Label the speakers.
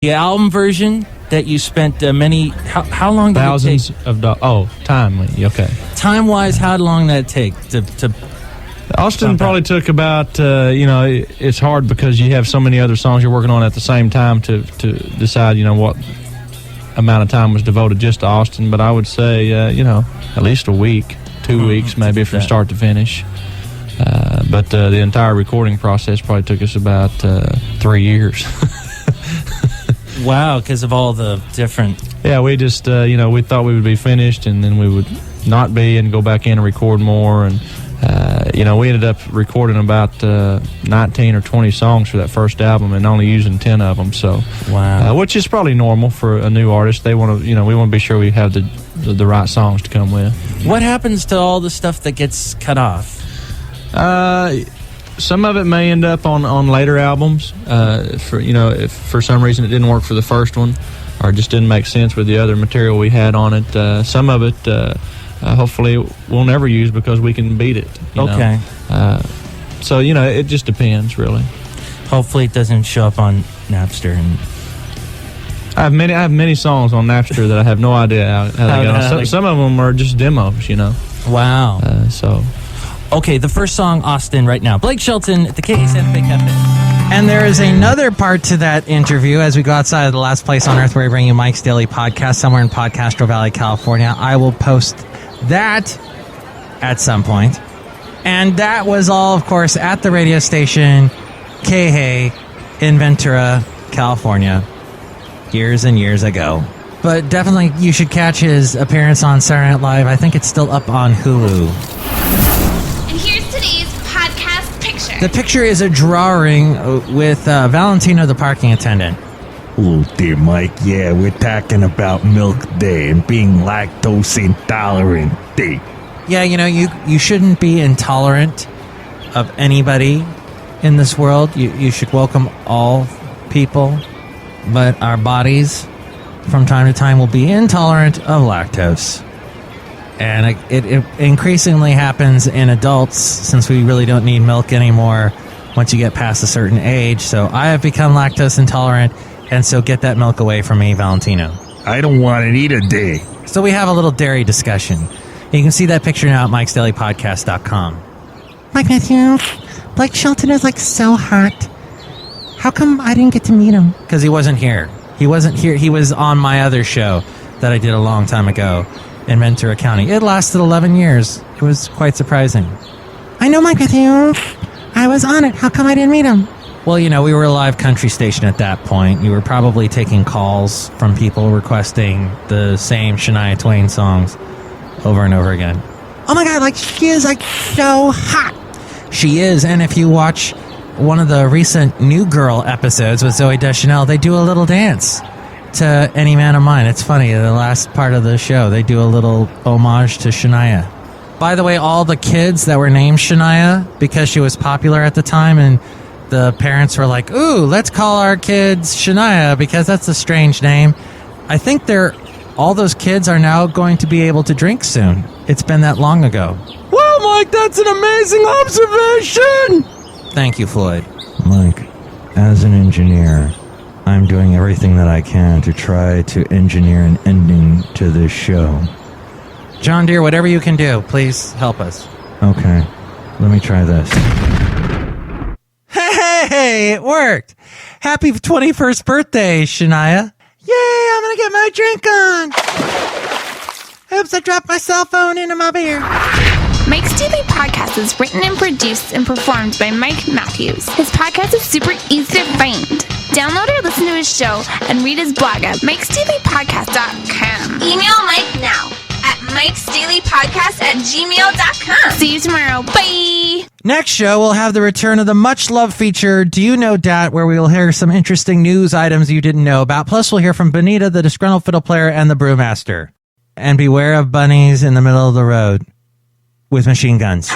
Speaker 1: The album version that you spent how long did
Speaker 2: Thousands
Speaker 1: it take?
Speaker 2: of dollars. Okay.
Speaker 1: Time-wise, how long did that take to
Speaker 2: Austin probably took about, it's hard because you have so many other songs you're working on at the same time to decide, what amount of time was devoted just to Austin. But I would say, at least a week, 2 weeks maybe from start to finish. But the entire recording process probably took us about 3 years.
Speaker 1: Wow, because of all the different...
Speaker 2: Yeah, we just, we thought we would be finished, and then we would not be and go back in and record more. And, we ended up recording about 19 or 20 songs for that first album and only using 10 of them. So,
Speaker 1: wow.
Speaker 2: Which is probably normal for a new artist. They want to, we want to be sure we have the right songs to come with.
Speaker 1: What happens to all the stuff that gets cut off?
Speaker 2: Some of it may end up on later albums. If for some reason it didn't work for the first one, or just didn't make sense with the other material we had on it. Some of it, hopefully, we'll never use because we can beat it.
Speaker 1: Okay.
Speaker 2: So it just depends, really.
Speaker 1: Hopefully, it doesn't show up on Napster. And
Speaker 2: I have many songs on Napster that I have no idea how they go. Some of them are just demos.
Speaker 1: Wow.
Speaker 3: Okay, the first song, Austin, right now. Blake Shelton at the K Santa Fe Cafe. And there is another part to that interview as we go outside of the last place on earth where we bring you Mike's Daily Podcast somewhere in Podcastro Valley, California. I will post that at some point. And that was all, of course, at the radio station K in Ventura, California, years and years ago. But definitely you should catch his appearance on Saturday Night Live. I think it's still up on Hulu. The picture is a drawing with Valentino, the parking attendant.
Speaker 4: Oh, dear Mike, yeah, we're talking about Milk Day and being lactose intolerant day.
Speaker 3: Yeah, you shouldn't be intolerant of anybody in this world. You should welcome all people, but our bodies, from time to time, will be intolerant of lactose. And it increasingly happens in adults since we really don't need milk anymore once you get past a certain age. So I have become lactose intolerant, and so get that milk away from me, Valentino.
Speaker 4: I don't want it either, day.
Speaker 3: So we have a little dairy discussion. You can see that picture now at MIKEs-DAILY-PODCAST.com.
Speaker 5: Mike Matthew, Blake Shelton is so hot. How come I didn't get to meet him?
Speaker 3: Because he wasn't here. He wasn't here. He was on my other show that I did a long time ago in Ventura County. It lasted 11 years. It was quite surprising.
Speaker 5: I know, Mike Matthew. I was on it. How come I didn't meet him?
Speaker 3: Well, we were a live country station at that point. You were probably taking calls from people requesting the same Shania Twain songs over and over again.
Speaker 5: Oh my God, she is so hot.
Speaker 3: She is, and if you watch one of the recent New Girl episodes with Zooey Deschanel, they do a little dance to Any Man of Mine. It's funny, the last part of the show, they do a little homage to Shania. By the way, all the kids that were named Shania, because she was popular at the time, and the parents were like, ooh, let's call our kids Shania, because that's a strange name. I think all those kids are now going to be able to drink soon. It's been that long ago.
Speaker 4: Well, Mike, that's an amazing observation!
Speaker 3: Thank you, Floyd.
Speaker 4: Mike, as an engineer, I'm doing everything that I can to try to engineer an ending to this show.
Speaker 3: John Deere, whatever you can do, please help us.
Speaker 4: Okay, let me try this.
Speaker 3: Hey, it worked. Happy 21st birthday, Shania.
Speaker 5: Yay, I'm gonna get my drink on. Oops, I dropped my cell phone into my beer.
Speaker 6: Mike's Daily Podcast is written and produced and performed by Mike Matthews. His podcast is super easy to find. Download or listen to his show and read his blog at MIKEs-DAILY-PODCAST.com. Email Mike now at MIKES-DAILY-PODCAST@gmail.com. See you tomorrow. Bye!
Speaker 3: Next show, we'll have the return of the much-loved feature, Do You Know Dat, where we will hear some interesting news items you didn't know about. Plus, we'll hear from Benita, the Disgruntled Fiddle Player, and the Brewmaster. And beware of bunnies in the middle of the road with machine guns.